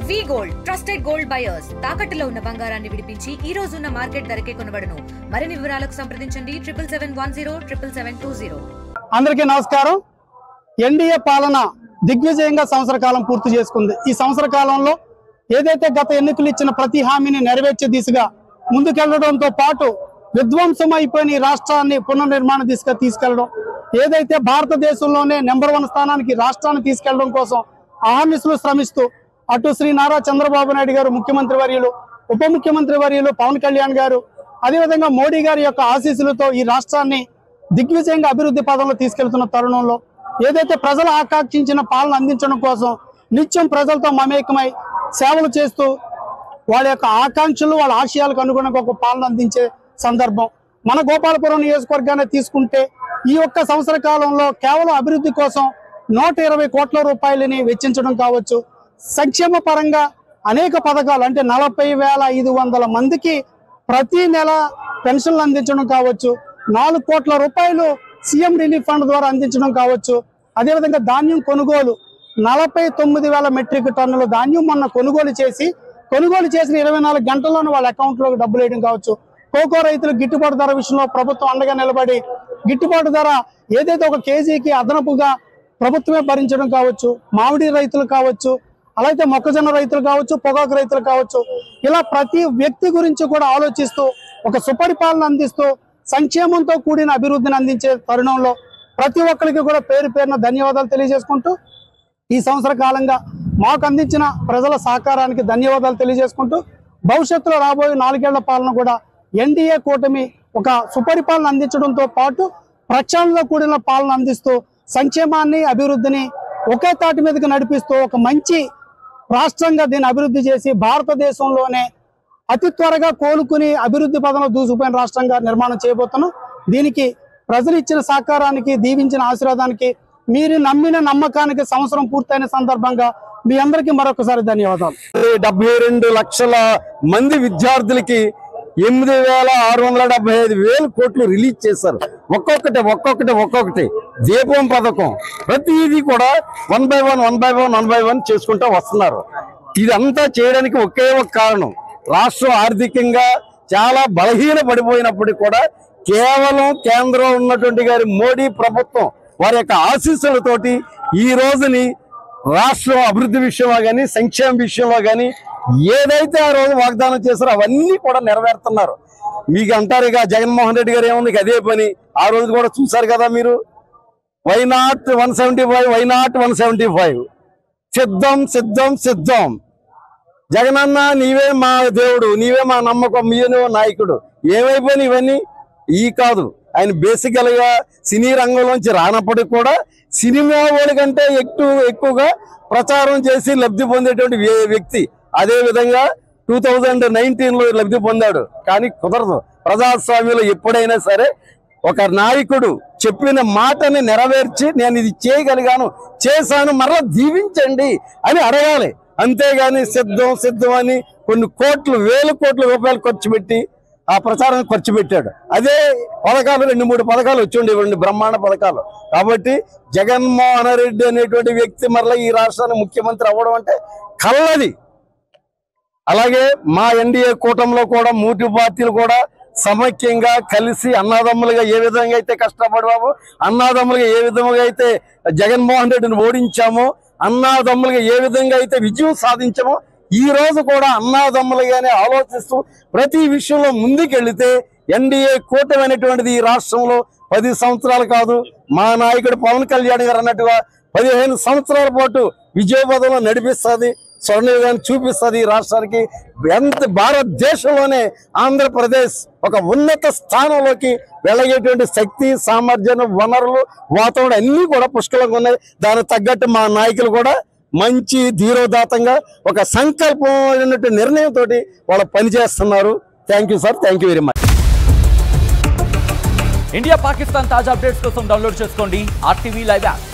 వి gold trusted gold buyers తాకట్టులో ఉన్న బంగారాన్ని విడిపించి ఈ రోజు ఉన్న మార్కెట్ ధరకే కొనబడును. మరిన్ని వివరాలకు సంప్రదించండి 7710777720. అందరికీ నమస్కారం. ఎన్డీఏ పాలన దిగ్విజయంగా సంవత్సర కాలం పూర్తి చేసుకుంది. ఈ సంవత్సర కాలంలో ఏదైతే గత ఎన్నికలు ఇచ్చిన ప్రతి హామీని నెరవేర్చే దిశగా ముందుకెళ్లడంతో పాటు విధ్వంసం అయిపోయిన ఈ రాష్ట్రాన్ని పునర్నిర్మాణ దిశగా తీసుకెళ్లడం, ఏదైతే భారతదేశంలోనే నెంబర్ 1 స్థానానికి రాష్ట్రాన్ని తీసుకెళ్లడం కోసం అహర్నిశలు శ్రమిస్తూ అటు శ్రీ నారా చంద్రబాబు నాయుడు గారు ముఖ్యమంత్రి వర్యులు, ఉప ముఖ్యమంత్రి వర్యులు పవన్ కళ్యాణ్ గారు, అదేవిధంగా మోడీ గారి యొక్క ఆశీస్సులతో ఈ రాష్ట్రాన్ని దిగ్విజయంగా అభివృద్ధి పదంలో తీసుకెళ్తున్న తరుణంలో ఏదైతే ప్రజలు ఆకాంక్షించిన పాలన అందించడం కోసం నిత్యం ప్రజలతో మమేకమై సేవలు చేస్తూ వాళ్ళ యొక్క ఆకాంక్షలు వాళ్ళ ఆశయాలకు అనుగుణంగా ఒక పాలన అందించే సందర్భం. మన గోపాలపురం నియోజకవర్గాన్ని తీసుకుంటే ఈ ఒక్క సంవత్సర కాలంలో కేవలం అభివృద్ధి కోసం 120 కోట్ల రూపాయలని వెచ్చించడం కావచ్చు, సంక్షేమ పరంగా అనేక పథకాలు అంటే 40,500 మందికి ప్రతి నెల పెన్షన్లు అందించడం కావచ్చు, 4 కోట్ల రూపాయలు సీఎం రిలీఫ్ ఫండ్ ద్వారా అందించడం కావచ్చు, అదేవిధంగా ధాన్యం కొనుగోలు 49,000 మెట్రిక్ టన్నుల ధాన్యం మొన్న కొనుగోలు చేసిన 24 గంటల్లోనే వాళ్ళ అకౌంట్లోకి డబ్బులు వేయడం కావచ్చు. కోకో రైతులు గిట్టుబాటు ధర విషయంలో ప్రభుత్వం అండగా నిలబడి గిట్టుబాటు ధర ఏదైతే ఒక కేజీకి అదనపుగా ప్రభుత్వమే భరించడం కావచ్చు, మామిడి రైతులు కావచ్చు, అలాగే మొక్కజొన్న రైతులు కావచ్చు, పొగాకు రైతులు కావచ్చు, ఇలా ప్రతి వ్యక్తి గురించి కూడా ఆలోచిస్తూ ఒక సుపరిపాలన అందిస్తూ సంక్షేమంతో కూడిన అభివృద్ధిని అందించే తరుణంలో ప్రతి ఒక్కరికి కూడా పేరు పేరున ధన్యవాదాలు తెలియజేసుకుంటూ ఈ సంవత్సర కాలంగా మాకు అందించిన ప్రజల సహకారానికి ధన్యవాదాలు తెలియజేసుకుంటూ భవిష్యత్తులో రాబోయే 4 ఏళ్ల పాలన కూడా ఎన్డీఏ కూటమి ఒక సుపరిపాలన అందించడంతో పాటు ప్రక్షాళనలో కూడిన పాలన అందిస్తూ సంక్షేమాన్ని అభివృద్ధిని ఒకే తాటి మీదకి నడిపిస్తూ ఒక మంచి రాష్ట్రంగా దీన్ని అభివృద్ధి చేసి భారతదేశంలోనే అతి త్వరగా కోలుకుని అభివృద్ధి పదంలో దూసుకుపోయిన రాష్ట్రంగా నిర్మాణం చేయబోతున్నాం. దీనికి ప్రజలు ఇచ్చిన సహకారానికి, దీవించిన ఆశీర్వాదానికి, మీరు నమ్మిన నమ్మకానికి సంవత్సరం పూర్తయిన సందర్భంగా మీ అందరికీ మరొకసారి ధన్యవాదాలు. 72 లక్షల మంది విద్యార్థులకి 8,675,000 కోట్లు రిలీజ్ చేశారు. ఒక్కొక్కటి దీపం పథకం ప్రతిదీ కూడా 1 by 1 చేసుకుంటూ వస్తున్నారు. ఇదంతా చేయడానికి ఒకే ఒక కారణం, రాష్ట్రం ఆర్థికంగా చాలా బలహీన పడిపోయినప్పటికీ కూడా కేవలం కేంద్రంలో ఉన్నటువంటి గారి మోడీ ప్రభుత్వం వారి యొక్క ఆశీస్సులతోటి ఈ రోజుని రాష్ట్రం అభివృద్ధి విషయంలో కానీ సంక్షేమ విషయంలో కానీ ఏదైతే ఆ రోజు వాగ్దానం చేశారో అవన్నీ కూడా నెరవేరుతున్నారు. మీకు అంటారు ఇక జగన్మోహన్ రెడ్డి గారు ఏముంది అదే పని, ఆ రోజు కూడా చూసారు కదా మీరు, వై నాట్ 175 సిద్ధం జగనన్న నీవే మా దేవుడు, నీవే మా నమ్మకం, మీవే నాయకుడు. ఏమైపోయినా ఇవన్నీ ఈ కాదు. ఆయన బేసికల్ గా సినీ రంగంలోంచి రానప్పటికీ కూడా సినిమా వాళ్ళ కంటే ఎక్కువగా ప్రచారం చేసి లబ్ధి పొందేటువంటి వ్యక్తి. అదే విధంగా 2019లో లబ్ధి పొందాడు. కానీ కుదరదు. ప్రజాస్వామ్యంలో ఎప్పుడైనా సరే ఒక నాయకుడు చెప్పిన మాటని నెరవేర్చి నేను ఇది చేయగలిగాను, చేశాను, మరలా దీవించండి అని అడగాలి. అంతేగాని సిద్ధం అని కొన్ని వేల కోట్ల రూపాయలు ఖర్చు పెట్టి ఆ ప్రచారం ఖర్చు పెట్టాడు. అదే పథకాలు 2-3 పథకాలు వచ్చి ఉండేవండి, బ్రహ్మాండ పథకాలు. కాబట్టి జగన్మోహన్ రెడ్డి అనేటువంటి వ్యక్తి మరలా ఈ రాష్ట్రానికి ముఖ్యమంత్రి అవ్వడం అంటే కల్లది. అలాగే మా ఎన్డీఏ కూటమిలో కూడా 3 పార్టీలు కూడా సమైక్యంగా కలిసి అన్నదమ్ములుగా ఏ విధంగా అయితే కష్టపడ్డామో, అన్నదమ్ములుగా ఏ విధంగా అయితే జగన్మోహన్ రెడ్డిని ఓడించామో, అన్నదమ్ములుగా ఏ విధంగా అయితే విజయం సాధించామో ఈ రోజు కూడా అన్నదమ్ములుగానే ఆలోచిస్తూ ప్రతి విషయంలో ముందుకెళ్తే ఎన్డీఏ కూటమి అనేటువంటిది ఈ రాష్ట్రంలో 10 సంవత్సరాలు కాదు, మా నాయకుడు పవన్ కళ్యాణ్ గారు అన్నట్టుగా 15 సంవత్సరాల పాటు విజయపథంలో నడిపిస్తుంది, స్వర్ణయుగాన్ని చూపిస్తుంది. ఈ రాష్ట్రానికి ఎంత భారతదేశంలోనే ఆంధ్రప్రదేశ్ ఒక ఉన్నత స్థానంలోకి వెళ్ళగేటువంటి శక్తి, సామర్థ్యం, వనరులు, వాతావరణం అన్నీ కూడా పుష్కలంగా ఉన్నాయి. దానికి తగ్గట్టు మా నాయకులు కూడా మంచి ధీరోదాతంగా ఒక సంకల్పం నిర్ణయంతో వాళ్ళు పనిచేస్తున్నారు. Thank you sir, thank you very much. India Pakistan తాజా అప్డేట్స్ కోసం డౌన్లోడ్ చేసుకోండి RTV లైవ్ యాప్.